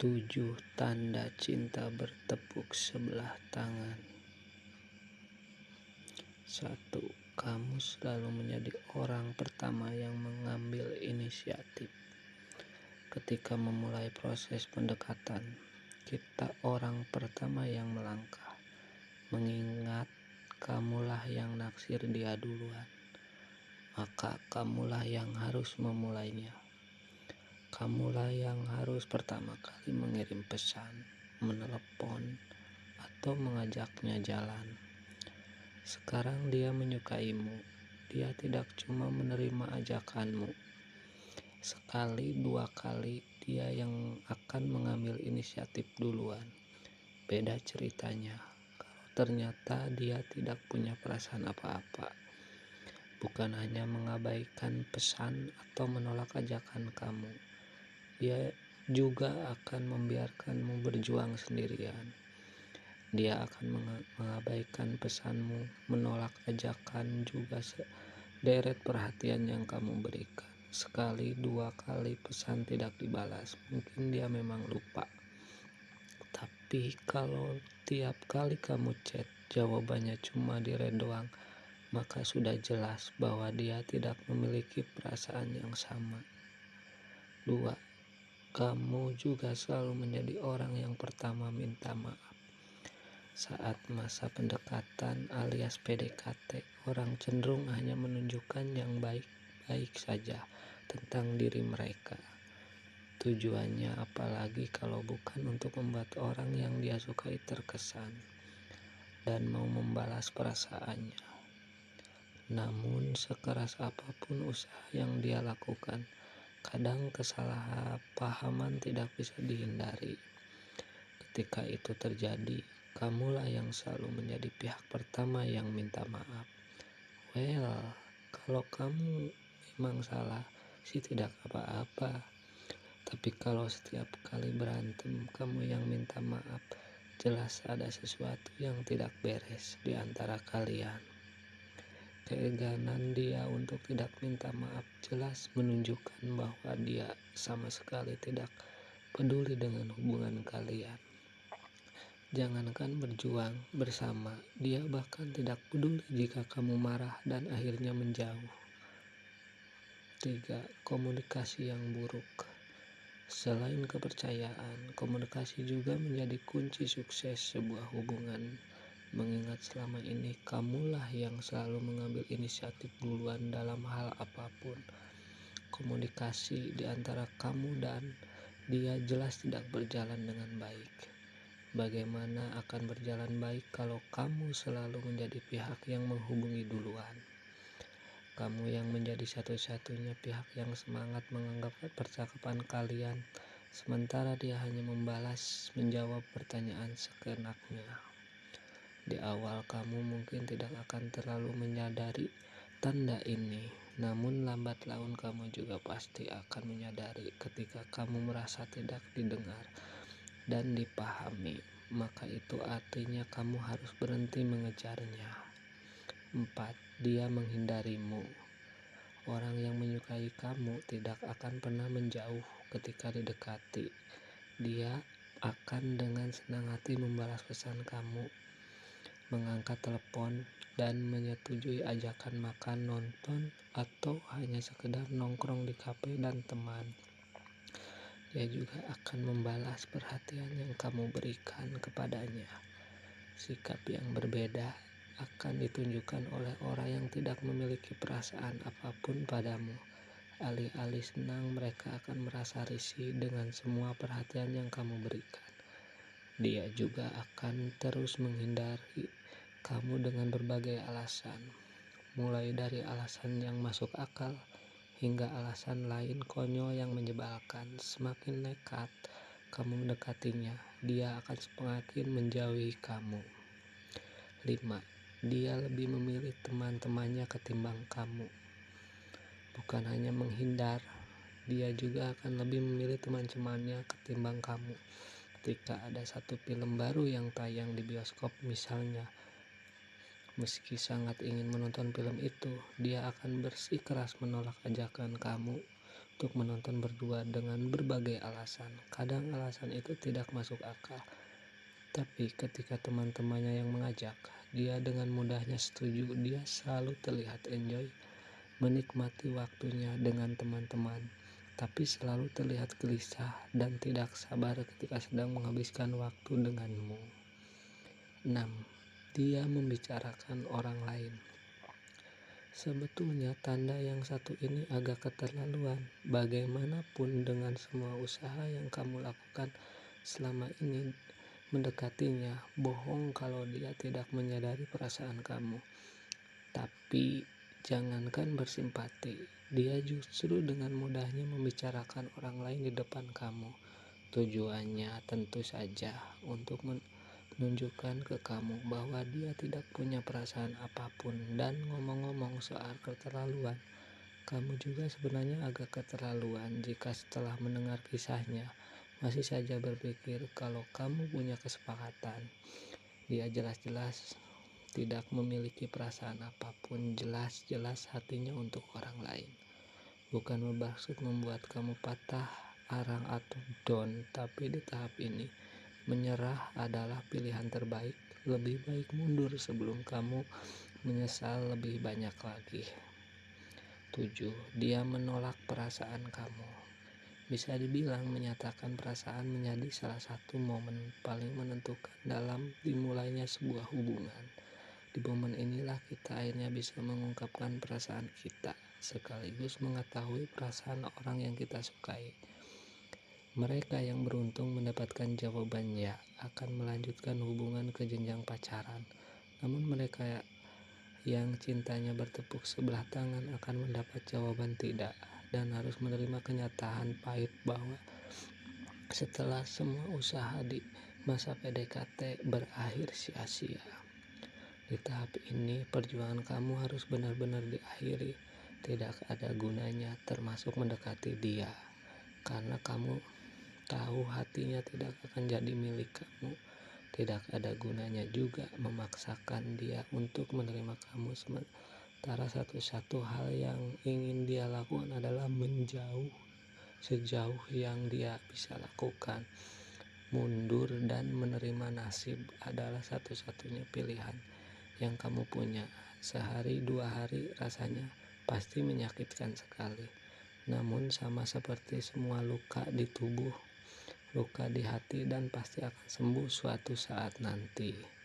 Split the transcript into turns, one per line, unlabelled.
7 tanda cinta bertepuk sebelah tangan. 1. Kamu selalu menjadi orang pertama yang mengambil inisiatif. Ketika memulai proses pendekatan, kita orang pertama yang melangkah. Mengingat kamulah yang naksir dia duluan, maka kamulah yang harus memulainya. Kamulah yang harus pertama kali mengirim pesan, menelepon, atau mengajaknya jalan. Sekarang dia menyukaimu. Dia tidak cuma menerima ajakanmu. Sekali, dua kali dia yang akan mengambil inisiatif duluan. Beda ceritanya kalau ternyata dia tidak punya perasaan apa-apa. Bukan hanya mengabaikan pesan atau menolak ajakan kamu. Dia juga akan membiarkanmu berjuang sendirian. Dia akan mengabaikan pesanmu, menolak ajakan juga sederet perhatian yang kamu berikan. Sekali, dua kali pesan tidak dibalas, mungkin dia memang lupa. Tapi kalau tiap kali kamu chat, jawabannya cuma di-read doang, maka sudah jelas bahwa dia tidak memiliki perasaan yang sama. 2. Kamu juga selalu menjadi orang yang pertama minta maaf. Saat masa pendekatan alias PDKT, orang cenderung hanya menunjukkan yang baik-baik saja tentang diri mereka. Tujuannya apalagi kalau bukan untuk membuat orang yang dia sukai terkesan dan mau membalas perasaannya. Namun sekeras apapun usaha yang dia lakukan, kadang kesalahpahaman tidak bisa dihindari. Ketika itu terjadi, kamulah yang selalu menjadi pihak pertama yang minta maaf. Kalau kamu memang salah sih tidak apa-apa. Tapi kalau setiap kali berantem kamu yang minta maaf, jelas ada sesuatu yang tidak beres di antara kalian. Keengganan dia untuk tidak minta maaf jelas menunjukkan bahwa dia sama sekali tidak peduli dengan hubungan kalian. Jangankan berjuang bersama, dia bahkan tidak peduli jika kamu marah dan akhirnya menjauh. 3. Komunikasi yang buruk. Selain kepercayaan, komunikasi juga menjadi kunci sukses sebuah hubungan. Mengingat selama ini kamulah yang selalu mengambil inisiatif duluan dalam hal apapun. Komunikasi di antara kamu dan dia jelas tidak berjalan dengan baik. Bagaimana akan berjalan baik kalau kamu selalu menjadi pihak yang menghubungi duluan? Kamu yang menjadi satu-satunya pihak yang semangat menganggap percakapan kalian, sementara dia hanya menjawab pertanyaan seenaknya. Di awal kamu mungkin tidak akan terlalu menyadari tanda ini, namun lambat laun kamu juga pasti akan menyadari ketika kamu merasa tidak didengar dan dipahami, maka itu artinya kamu harus berhenti mengejarnya. 4. Dia menghindarimu. Orang yang menyukai kamu tidak akan pernah menjauh ketika didekati. Dia akan dengan senang hati membalas pesan kamu, mengangkat telepon, dan menyetujui ajakan makan, nonton, atau hanya sekedar nongkrong di kafe dan teman. Dia juga akan membalas perhatian yang kamu berikan kepadanya. Sikap yang berbeda akan ditunjukkan oleh orang yang tidak memiliki perasaan apapun padamu. Alih-alih senang, mereka akan merasa risih dengan semua perhatian yang kamu berikan. Dia juga akan terus menghindari kamu dengan berbagai alasan, mulai dari alasan yang masuk akal hingga alasan lain konyol yang menyebalkan. Semakin nekat kamu mendekatinya, dia akan semakin menjauhi kamu. 5. Dia lebih memilih teman-temannya ketimbang kamu. Bukan hanya menghindar, dia juga akan lebih memilih teman-temannya ketimbang kamu. Ketika ada satu film baru yang tayang di bioskop misalnya, meski sangat ingin menonton film itu, dia akan bersikeras menolak ajakan kamu, untuk menonton berdua dengan berbagai alasan. Kadang alasan itu tidak masuk akal, tapi ketika teman-temannya yang mengajak, dia dengan mudahnya setuju. Dia selalu terlihat enjoy menikmati waktunya dengan teman-teman, tapi selalu terlihat gelisah dan tidak sabar ketika sedang menghabiskan waktu denganmu. 6. Dia membicarakan orang lain. Sebetulnya tanda yang satu ini agak keterlaluan. Bagaimanapun dengan semua usaha yang kamu lakukan selama ini mendekatinya, bohong kalau dia tidak menyadari perasaan kamu. Tapi jangankan bersimpati, dia justru dengan mudahnya membicarakan orang lain di depan kamu. Tujuannya tentu saja untuk menunjukkan ke kamu bahwa dia tidak punya perasaan apapun. Dan ngomong-ngomong soal keterlaluan, kamu juga sebenarnya agak keterlaluan jika setelah mendengar kisahnya masih saja berpikir kalau kamu punya kesepakatan. Dia jelas-jelas tidak memiliki perasaan apapun, jelas-jelas hatinya untuk orang lain. Bukan bermaksud membuat kamu patah arang atau down, tapi di tahap ini menyerah adalah pilihan terbaik. Lebih baik mundur sebelum kamu menyesal lebih banyak lagi. 7. Dia menolak perasaan kamu. Bisa dibilang menyatakan perasaan menjadi salah satu momen paling menentukan dalam dimulainya sebuah hubungan. Di momen inilah kita akhirnya bisa mengungkapkan perasaan kita, sekaligus mengetahui perasaan orang yang kita sukai. Mereka yang beruntung mendapatkan jawaban ya akan melanjutkan hubungan ke jenjang pacaran. Namun mereka yang cintanya bertepuk sebelah tangan akan mendapat jawaban tidak, dan harus menerima kenyataan pahit bahwa setelah semua usaha di masa PDKT berakhir sia-sia. Di tahap ini perjuangan kamu harus benar-benar diakhiri. Tidak ada gunanya termasuk mendekati dia, karena kamu tahu hatinya tidak akan jadi milik kamu. Tidak ada gunanya juga memaksakan dia untuk menerima kamu, sementara satu-satu hal yang ingin dia lakukan adalah menjauh sejauh yang dia bisa lakukan. Mundur dan menerima nasib adalah satu-satunya pilihan yang kamu punya. Sehari dua hari rasanya pasti menyakitkan sekali, namun sama seperti semua luka di tubuh, luka di hati dan pasti akan sembuh suatu saat nanti.